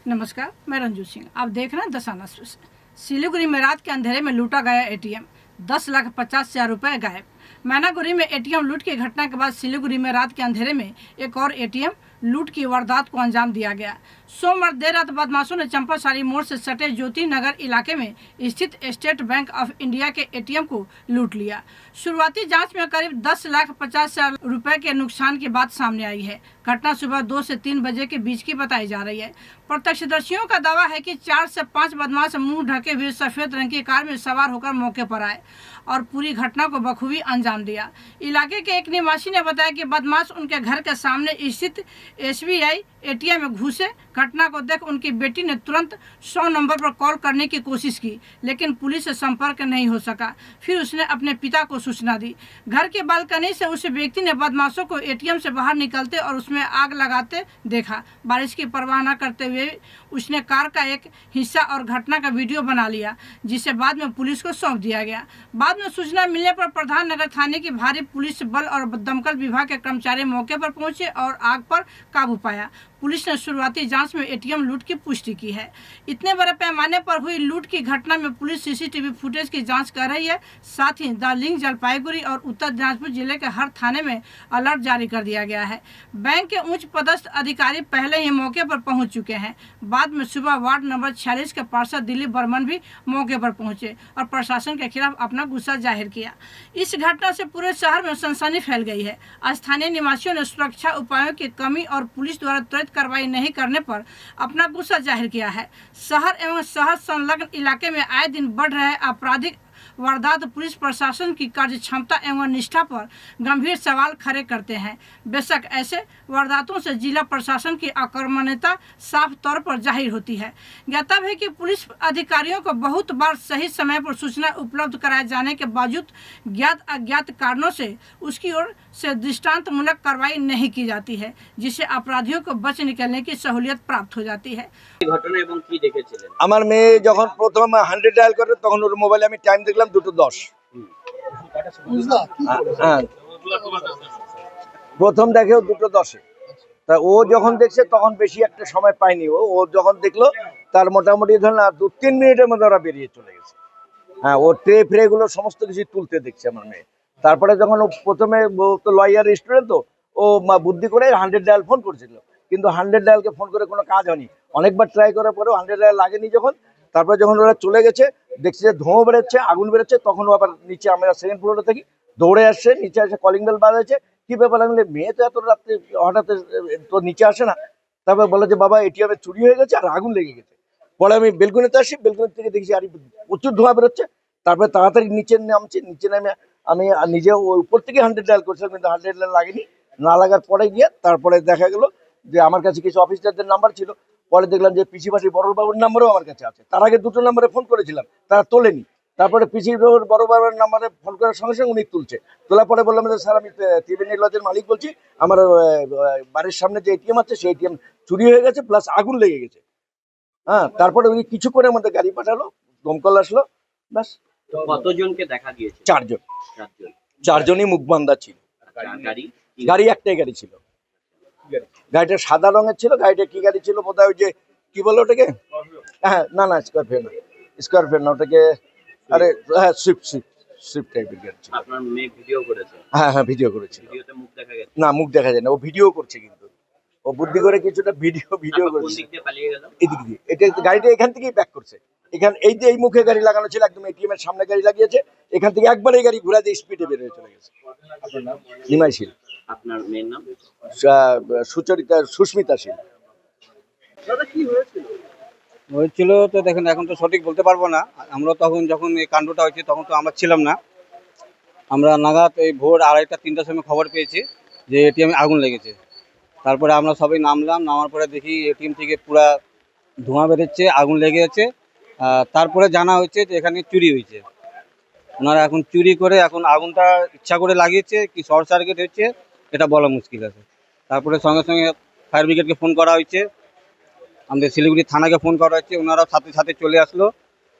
नमस्कार, मैं रंजू सिंह। आप देख रहे हैं दसाना न्यूज़। सिलीगुड़ी में रात के अंधेरे में लूटा गया एटीएम, 10,50,000 रुपए गायब। मैनागुड़ी में एटीएम लूट की घटना के बाद सिलीगुड़ी में रात के अंधेरे में एक और एटीएम लूट की वारदात को अंजाम दिया गया। सोमवार देर रात बदमाशों ने चंपासारी मोड़ से सटे ज्योति नगर इलाके में स्थित स्टेट बैंक ऑफ इंडिया के एटीएम को लूट लिया। शुरुआती जांच में करीब 10,50,000 रुपए के नुकसान की बात सामने आई है। घटना सुबह 2 से 3 बजे के बीच की बताई जा रही है। प्रत्यक्षदर्शियों का दावा है कि 4 से 5 बदमाश मुंह ढके हुए सफेद रंग की कार में सवार होकर मौके पर आए और पूरी घटना को बखूबी अंजाम दिया। इलाके के एक निवासी ने बताया कि बदमाश उनके घर के सामने स्थित SBI एटीएम में घुसे। घटना को देख उनकी बेटी ने तुरंत 100 नंबर पर कॉल करने की कोशिश की, लेकिन पुलिस से संपर्क नहीं हो सका। फिर उसने अपने पिता को सूचना दी। घर के बालकनी से उस व्यक्ति ने बदमाशों को एटीएम से बाहर निकलते और उसमें आग लगाते देखा। बारिश की परवाह न करते हुए उसने कार का एक हिस्सा और घटना का वीडियो बना लिया, जिसे बाद में पुलिस को सौंप दिया गया। बाद में सूचना मिलने पर प्रधान नगर थाने की भारी पुलिस बल और दमकल विभाग के कर्मचारी मौके पर पहुंचे और आग पर काबू पाया। पुलिस ने शुरुआती जांच में एटीएम लूट की पुष्टि की है। इतने बड़े पैमाने पर हुई लूट की घटना में पुलिस CCTV फुटेज की जांच कर रही है। साथ ही दार्जिलिंग, जलपाईगुड़ी और उत्तर दिनाजपुर जिले के हर थाने में अलर्ट जारी कर दिया गया है। बैंक के उच्च पदस्थ अधिकारी पहले ही मौके पर पहुंच चुके हैं। बाद में सुबह वार्ड नंबर 46 के पार्षद दिलीप बर्मन भी मौके पर पहुंचे और प्रशासन के खिलाफ अपना गुस्सा जाहिर किया। इस घटना से पूरे शहर में सनसनी फैल गई है। स्थानीय निवासियों ने सुरक्षा उपायों की कमी और पुलिस द्वारा त्वरित कार्रवाई नहीं करने पर अपना गुस्सा जाहिर किया है। शहर एवं शहर संलग्न इलाके में आए दिन बढ़ रहे आपराधिक वारदात पुलिस प्रशासन की कार्य क्षमता एवं निष्ठा पर गंभीर सवाल खड़े करते हैं। बेशक ऐसे वारदातों से जिला प्रशासन की आक्रामकता साफ तौर पर जाहिर होती है। ज्ञातव्य है कि पुलिस अधिकारियों को बहुत बार सही समय पर सूचना उपलब्ध कराए जाने के बावजूद ज्ञात अज्ञात कारणों से उसकी ओर से दृष्टांतमूलक कार्रवाई नहीं की जाती है, जिससे अपराधियों को बच निकलने की सहूलियत प्राप्त हो जाती है। ঘটনা এবং কি দেখেছিলেন? আমার মেয়ে যখন প্রথম 100 ডায়াল করে তখন ওর মোবাইলে আমি টাইম দেখলাম 2:10। হ্যাঁ, প্রথম দেখেও 2:10। তা ও যখন দেখছে তখন বেশি একটা সময় পায়নি। ও যখন দেখলো তার মোটামুটি ধরুন 2-3 মিনিটের মধ্যে ওরা বেরিয়ে চলে গেছে। হ্যাঁ, ও ট্রে ফ্রেগুলো সমস্ত কিছু তুলতে দেখছে আমার মেয়ে। তারপরে যখন ও প্রথমে তো লয়ার স্টুডেন্ট, তো ও বুদ্ধি করে 100 ডায়াল ফোন করেছিল, কিন্তু 100 ডায়ালকে ফোন করে কোনো কাজ হয়নি। অনেকবার ট্রাই করার পরেও 100 ডায়াল লাগেনি। তারপরে যখন ওরা চলে গেছে, দেখছে যে ধোঁয়া বেরোচ্ছে, আগুন বেরোচ্ছে, তখন ও আবার নিচে, আমরা সেকেন্ড ফ্লোরে থাকি, দৌড়ে আসছে, নিচে এসে কলিং বেল বাজাচ্ছে। কি ব্যাপার? আমি বলি, মেয়ে তো এত রাত্রে হঠাৎ তো নিচে আসে না। তারপর বলে যে বাবা এটিএম চুরি হয়ে গেছে আর আগুন লেগে গেছে। পরে আমি বেলকনিতে আসি, বেলকনি থেকে দেখছি আর প্রচুর ধোঁয়া বেরোচ্ছে। তারপরে তাড়াতাড়ি নিচে নামছি, নিচে নামে আমি নিজে ওই উপর থেকে 100 ডায়াল করছিলাম, কিন্তু 100 ডায়াল লাগেনি। না লাগার পরে গিয়ে তারপরে দেখা গেল যে আমার কাছে কিছু অফিসারদের নাম্বার ছিল। পরে দেখলাম যে পিসিবাসী বড়বাবুর নাম্বারও আমার কাছে আছে। তার আগে 2টো নাম্বারে ফোন করেছিলাম, তারা তোলেনি। তারপরে পিসিবাবুর বড়বাবুর নাম্বারে ফোন করার সঙ্গে সঙ্গে উনি তুলছে। তোলার পরে বললাম যে স্যার, আমি ত্রিবেণী লজের মালিক বলছি, আমার বাড়ির সামনে যে এটিএম আছে সেই এটিএম চুরি হয়ে গেছে, প্লাস আগুন লেগে গেছে। হ্যাঁ, তারপরে উনি কিছুক্ষণের মধ্যে গাড়ি পাঠালো, দমকল আসলো, ব্যাস। কতজনকে দেখা গিয়েছে? 4 জন। 4 জনই মুখবান্ধা ছিল। গাড়ি একটাই গাড়ি ছিল। গাড়িটা সাদা রঙের ছিল। গাড়িটা কি গাড়ি ছিল বোধহয়, ওই যে কি বলে ওটাকে, হ্যাঁ, না স্করপিও না, স্করপিও না, ওটাকে আরে হ্যাঁ, সুইফট টাইপের গাড়ি ছিল। আপনার মেয়ে ভিডিও করেছে? হ্যাঁ, ভিডিও করেছিল। ভিডিওতে মুখ দেখা গেছে? না, মুখ দেখা যায় না। ও ভিডিও করছে, কিন্তু ও বুদ্ধি করে কিছুটা ভিডিও কোন করেছে। দিক দিয়ে পালিয়ে গেল? এদিক দিয়ে। এটা গাড়িটা এখান থেকেই ব্যাক করছে। এই যে এই মুখে গাড়ি লাগানো ছিল, একদম এটিএম এর সামনে গাড়ি লাগিয়েছে, এখান থেকে একবার এই গাড়ি ঘুরা দিয়ে স্পিডে বের হয়ে চলে গেছে। নিমাই শীল। আপনার মেয়ের নাম? সুস্মিতা শীল। হয়েছিল তো দেখেন, এখন তো সঠিক বলতে পারবো না। আমরা তখন যখন এই কাণ্ডটা হয়েছে তখন তো আমরা ছিলাম না। আমরা নাগাদ এই ভোর 2:30-3টার সময় খবর পেয়েছি যে এটিএমে আগুন লেগেছে। তারপরে আমরা সবাই নামলাম, নামার পরে দেখি এটিএম থেকে পুরা ধোঁয়া বেরোচ্ছে, আগুন লেগে আছে। তারপরে জানা হচ্ছে যে এখানে চুরি হয়েছে। ওনারা এখন চুরি করে এখন আগুনটা ইচ্ছা করে লাগিয়েছে কি শর্ট সার্কিট হচ্ছে এটা বলা মুশকিল আছে। তারপরে সঙ্গে সঙ্গে ফায়ার ব্রিগেডকে ফোন করা হয়েছে, আমাদের শিলিগুড়ি থানাকে ফোন করা হচ্ছে। ওনারাও সাথে সাথে চলে আসলো।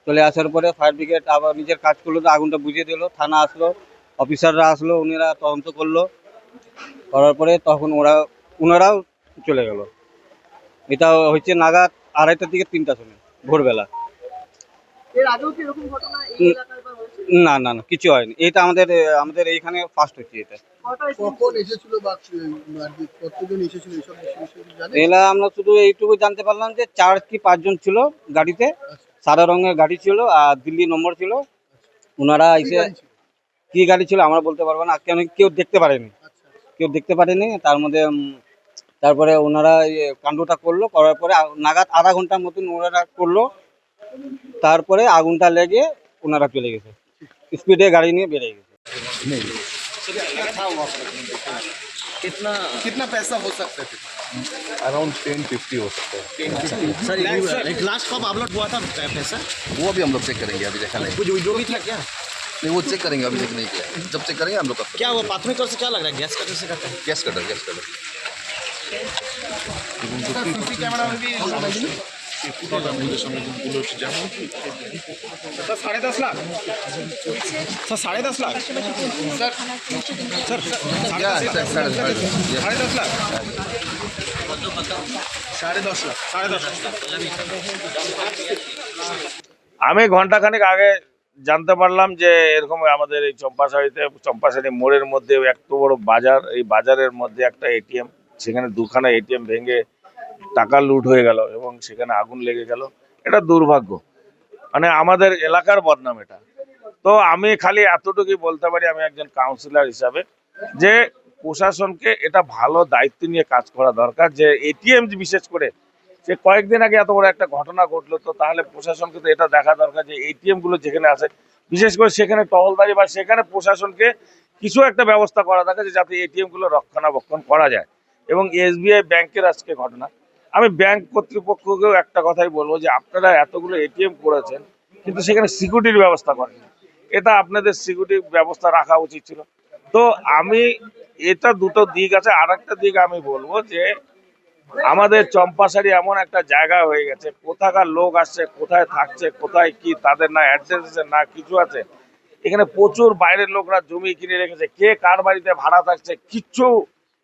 চলে আসার পরে ফায়ার ব্রিগেড আবার নিজের কাজ করলো, আগুনটা বুঝিয়ে দিল। থানা আসলো, অফিসাররা আসলো, ওনারা তদন্ত করলো। করার পরে তখন ওনারাও চলে গেল। এটা হচ্ছে নাগাদ 2:30টার দিকে 3টার সময় ভোরবেলা। এর আগেও কি এরকম ঘটনা এই হুম। এলাকায় বা হয়েছে? না না না, কিছু হয়নি, এটা আমাদের এইখানে ফার্স্ট হচ্ছে এটা। কটা কখন এসেছিল বা আর কি কতজন এসেছিল এইসব বিষয়ে কি জানেন? এলা আমরা শুধু এইটুকু জানতে পারলাম যে 4 কি 5 জন ছিল গাড়িতে, সাদা রঙের গাড়ি ছিল আর দিল্লি নম্বর ছিল। ওনারা কি এসে গাড়ি ছিল? কি গাড়ি ছিল আমরা বলতে পারবো না, কেউ দেখতে পারেনি, কেউ দেখতে পারেনি। তার মধ্যে তারপরে ওনারা কাণ্ডটা করলো, করার পরে নাগাদ আধা ঘন্টার মতন ওনারা করলো, তারপরে আগুনটা লেগে ওনারা চলে গেছে, স্পিডে গাড়ি নিয়ে বেরিয়ে গেছে। कितना पैसा हो सकता है? अराउंड 10-50 हो सकता है। सर एक लास्ट कब अपलोड हुआ था पैसा? वो भी हम लोग चेक करेंगे, अभी देखा नहीं। कुछ वीडियो भी था क्या? नहीं, वो चेक करेंगे, अभी चेक नहीं किया। जब चेक करेंगे हम लोग करते क्या वो प्राथमिक तौर से क्या लग रहा है, गैस कटर से करता है? Gas cutter. सीसी कैमरा में भी sir 10.5 lakh, sir 10.5 lakh, sir sir क्या है? 10.5 लाख। 10.5 लाख, 10.5 लाख। 10.5 लाख। আমি ঘন্টাখানেক আগে জানতে পারলাম যে এরকম আমাদের এই চম্পাশাড়ি মোড়ের মধ্যে এত বড় বাজার, এই বাজারের মধ্যে একটা এটিএম, সেখানে দুখানা এটিএম ভেঙে টাকা লুট হয়ে গেল এবং সেখানে আগুন লেগে গেল। এটা দুর্ভাগ্য, মানে আমাদের এলাকার বদনাম এটা। তো আমি খালি এতটুকুই বলতে পারি, আমি একজন কাউন্সিলর হিসাবে, যে প্রশাসনকে এটা ভালো দায়িত্ব নিয়ে কাজ করা দরকার। যে এটিএম বিশেষ করে যে কয়েকদিন আগে এত বড় একটা ঘটনা ঘটলো, তো তাহলে প্রশাসনকে তো এটা দেখা দরকার যে এটিএম গুলো যেখানে আছে বিশেষ করে সেখানে টহলদারি বা সেখানে প্রশাসনকে কিছু একটা ব্যবস্থা করা দরকার যাতে এটিএম গুলো রক্ষণাবেক্ষণ করা যায়। এবং এসবিআই ব্যাংকের আজকে ঘটনা, আমি ব্যাংক কর্তৃপক্ষকেও একটা কথাই বলবো যে আপনারা এতগুলো এটিএম করেছেন কিন্তু সেখানে সিকিউরিটির ব্যবস্থা করেন, এটা আপনাদের সিকিউরিটি ব্যবস্থা রাখা উচিত ছিল। তো আমি এটা দুটো দিক আছে। আর একটা দিক আমি বলবো যে আমাদের চম্পাশাড়ি এমন একটা জায়গা হয়ে গেছে, কোথাকার লোক আসছে, কোথায় থাকছে, কোথায় কি তাদের না অ্যাড্রেস আছে না কিছু আছে। এখানে প্রচুর বাইরের লোকরা জমি কিনে রেখেছে, কে কার বাড়িতে ভাড়া থাকছে কিচ্ছু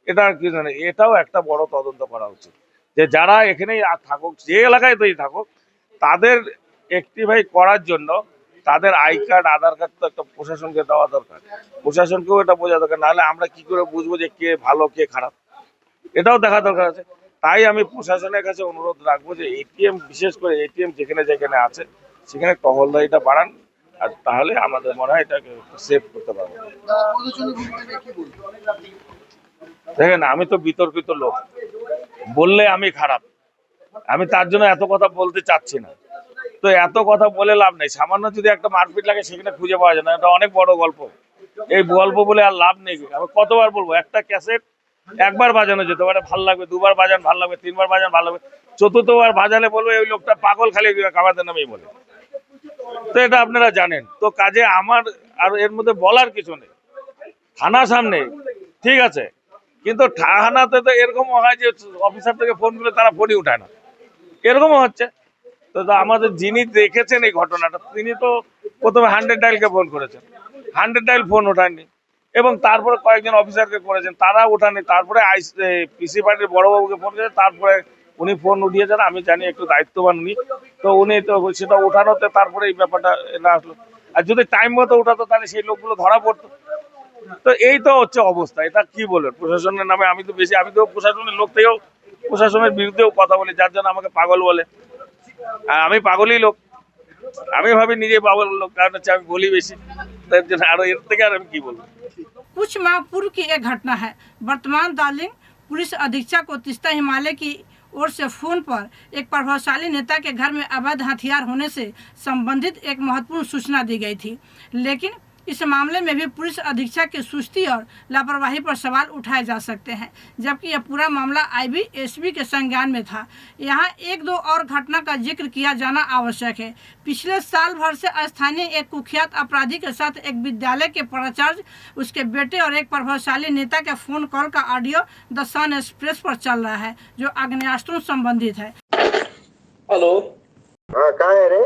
এটা কি জানে। এটাও একটা বড় তদন্ত করা উচিত যে যারা এখানেই থাকুক, যে এলাকায় তোই থাকুক, তাদের অ্যাক্টিভাই করার জন্য তাদের আই কার্ড আধার কার্ড তো একটা প্রশাসনকে দেওয়া দরকার, প্রশাসনকেও এটা বোঝা দরকার। নাহলে আমরা কি করে বুঝবো যে কে ভালো কে খারাপ, এটাও দেখা দরকার আছে। তাই আমি প্রশাসনের কাছে অনুরোধ রাখবো যে এটিএম বিশেষ করে এটিএম যেখানে যেখানে আছে সেখানে টহলদারিটা বাড়ান, আর তাহলে আমাদের মনে হয় এটাকে সেভ করতে পারবো। প্রশাসনিক ভূমিকা নিয়ে কি বলবো? দেখেন আমি তো বিতর্কিত লোক, বললে আমি খারাপ, আমি তার জন্য এত কথা বলতে চাচ্ছি না। তো এত কথা বলে লাভ নেই, সামান্য যদি একটা মারপিট লাগে সেখানে খুঁজে পাওয়া যায় না, এটা অনেক বড় গল্প। এই গল্প বলে আর লাভ নেই। আমি কতবার বলবো, একটা ক্যাসেট একবার বাজানো যেতে পারে ভাল লাগবে, দুবার বাজান ভাল লাগবে, তিনবার বাজান ভাল লাগবে, চতুর্থবার বাজালে বলবে ওই লোকটা পাগল, খালি কামাদের নামেই বলে। তো এটা আপনারা জানেন। তো কাজে আমার আর এর মধ্যে বলার কিছু নেই। থানা সামনে ঠিক আছে, কিন্তু থানাতে তো এরকম হয় যে অফিসার থেকে ফোন করলে তারা ফোনই উঠায় না, এরকমও হচ্ছে। তো আমাদের যিনি দেখেছেন এই ঘটনাটা তিনি তো প্রথমে 100 ডায়ালকে ফোন করেছেন, 100 ডায়াল ফোন ওঠাননি, এবং তারপরে কয়েকজন অফিসারকে করেছেন তারা ওঠাননি, তারপরে পিসি পার্টির বড়বাবুকে ফোন করেছেন, তারপরে উনি ফোন উঠিয়েছেন। আমি জানি একটু দায়িত্ববান উনি, তো উনি তো সেটা ওঠানোতে তারপরে এই ব্যাপারটা না আসলো। আর যদি টাইম মতো উঠাতো তাহলে সেই লোকগুলো ধরা পড়তো। তো এই তো হচ্ছে অবস্থা। এটা কি বলবেন প্রশাসনের নামে? আমি তো প্রশাসনের লোক থেকেও প্রশাসনের বিরুদ্ধেও কথা বলি, যার জন্য আমাকে পাগল বলে। আর আমি পাগলই লোক, আমি ভাবি নিজে পাগল লোক, কারণ হচ্ছে আমি বলি বেশি, তার জন্য আরো এর থেকে আর আমি কি বলবো। कुछ माह पूर्व की एक घटना है। वर्तमान दार्जिलिंग पुलिस अधीक्षक को तीस्ता हिमालय की ओर से फोन पर एक प्रभावशाली नेता के घर में अवैध हथियार होने से संबंधित एक महत्वपूर्ण सूचना दी गई थी, लेकिन इस मामले में भी पुलिस अधीक्षक की सुस्ती और लापरवाही पर सवाल उठाए जा सकते हैं, जबकि यह पूरा मामला IBSB के संज्ञान में था। यहाँ एक दो और घटना का जिक्र किया जाना आवश्यक है। पिछले साल भर से स्थानीय एक कुख्यात अपराधी के साथ एक विद्यालय के प्राचार्य, उसके बेटे और एक प्रभावशाली नेता के फोन कॉल का ऑडियो द सन एक्सप्रेस पर चल रहा है, जो आग्नेयास्त्रों संबंधित है। हेलो, हाँ कहाँ है रे?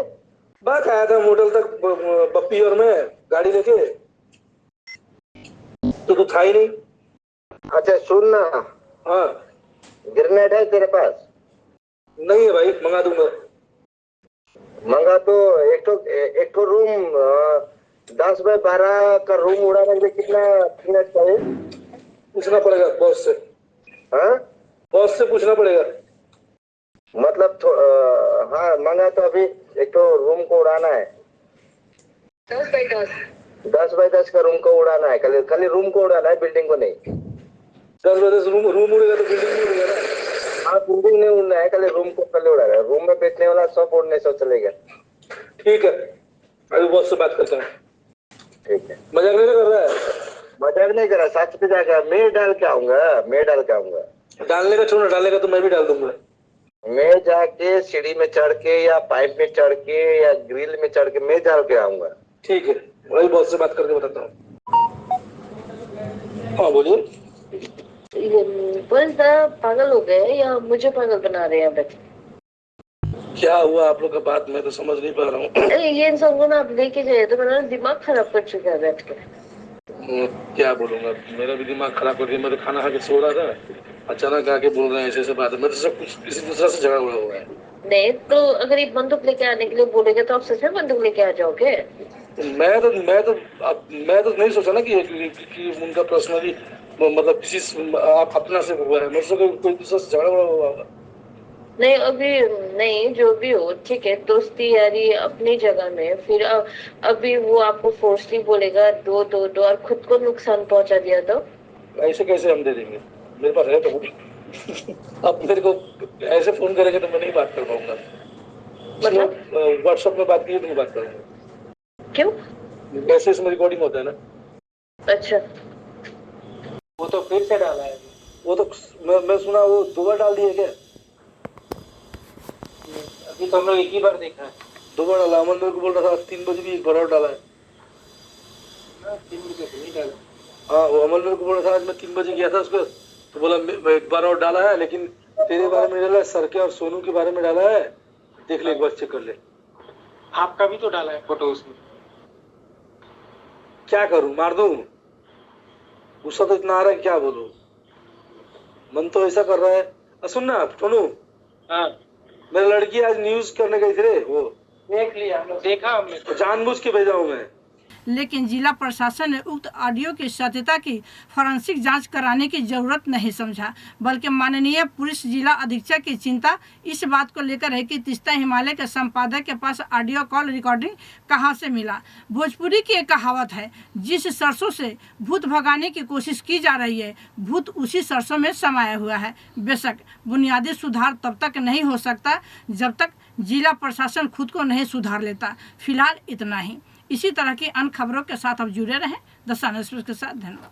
मैं आया था मोटल तक पप्पी और मैं गाड़ी लेके, तो तू था ही नहीं। अच्छा सुन ना, हाँ ग्रेनेड है तेरे पास? नहीं है भाई, मंगा दूंगा। मंगा तो एक तो रूम 10 बाय 12 का रूम उड़ाने के लिए कितना मिनट चाहिए? पूछना पड़ेगा बॉस से। हाँ, बॉस से पूछना पड़ेगा। मतलब हाँ, मंगा तो अभी एक तो रूम को उड़ाना है 10 बाय 10 का रूम को उड़ाना है, खाली रूम को उड़ाना है, बिल्डिंग को नहीं। 10 बजे से रूम उड़ेगा तो बिल्डिंग नहीं उड़ेगा ना। हाँ, बिल्डिंग नहीं उड़ना है, खाली रूम को पहले उड़ाना है। रूम में बैठने वाला सब उड़ने से चलेगा। ठीक है, अभी बॉस से बात करता हूँ। ठीक है, मजाक नहीं कर रहा है? मजाक नहीं करा, सच पे जाकर मैं डाल के आऊंगा। डालने का छोड़ना, डालने का तो मैं भी डाल दूंगा। मैं जाके सीढ़ी में चढ़ के या पाइप में चढ़ के या ग्रिल में चढ़ के मैं डाल के आऊंगा। ठीक है, वही बॉस से बात करके बताता हूँ। हाँ बोलिए। बस पागल हो गए या मुझे पागल बना रहे हैं? क्या हुआ आप लोग का बात मैं तो समझ नहीं पा रहा हूँ। अरे ये इंसान को ना आप लेके जाए तो मेरा दिमाग खराब कर चुका है बैठ के। क्या बोलूंगा, मेरा भी दिमाग खराब कर दिया। मैं तो खाना खा के सो रहा था, अचानक आके बोल रहे हैं ऐसे बात है। मैं तो सब कुछ किसी दूसरे से झगड़ा हुआ है। नहीं तो अगर ये बंदूक लेके आने के लिए बोलेगे तो आप सच में बंदूक लेके आ जाओगे? मैं तो नहीं सोचा ना कि उनका पर्सनली मतलब किसी आप अपना से हुआ है। मुझसे कोई दूसरा से झगड़ा हुआ होगा। नहीं अभी नहीं, जो भी हो ठीक है, दोस्ती यारी अपनी जगह में। फिर अभी वो आपको फोर्सली बोलेगा दो दो दो और खुद को नुकसान पहुंचा दिया तो ऐसे कैसे हम दे देंगे? मेरे पास है तो अब मेरे को ऐसे फोन करेंगे तो मैं नहीं बात कर पाऊंगा। मतलब व्हाट्सएप में बात की तो मैं बात करूंगा। क्यों? ऐसे इसमें रिकॉर्डिंग होता है ना। अच्छा, वो तो फिर से डाला है। वो तो मैं सुना वो 2 बार डाल दिए क्या? अभी तो हम लोग एक ही बार देखा है। 2 बार डाला। अमन मेरे को बोल रहा था 3 बजे भी एक बार और डाला है। 3 बजे तो नहीं डाला। हाँ, वो अमन मेरे को बोल रहा था आज मैं 3 बजे गया था उसको, तो बोला मैं एक बार और डाला है, लेकिन तेरे बारे में डाला है, सर के और सोनू के बारे में डाला है, देख ले एक बार, चेक कर ले। आपका भी तो डाला है फोटो उसमें। क्या करूं, मार दूं? गुस्सा तो इतना आ रहा है, क्या बोलूं? मन तो ऐसा कर रहा है। सुन ना सोनू, हाँ मेरी लड़की आज न्यूज करने गई थी रे, वो देख लिया हम लोग, देखा हमने। तो जानबूझ के भेजा हूं मैं। लेकिन जिला प्रशासन ने उक्त ऑडियो की सत्यता की फॉरेंसिक जांच कराने की जरूरत नहीं समझा, बल्कि माननीय पुलिस जिला अधीक्षक की चिंता इस बात को लेकर है कि तीस्ता हिमालय के संपादक के पास ऑडियो कॉल रिकॉर्डिंग कहां से मिला। भोजपुरी की एक कहावत है, जिस सरसों से भूत भगाने की कोशिश की जा रही है, भूत उसी सरसों में समाया हुआ है। बेशक बुनियादी सुधार तब तक नहीं हो सकता जब तक जिला प्रशासन खुद को नहीं सुधार लेता। फिलहाल इतना ही। इसी तरह की अन्य खबरों के साथ आप जुड़े रहें द सन एक्सप्रेस के साथ। धन्यवाद।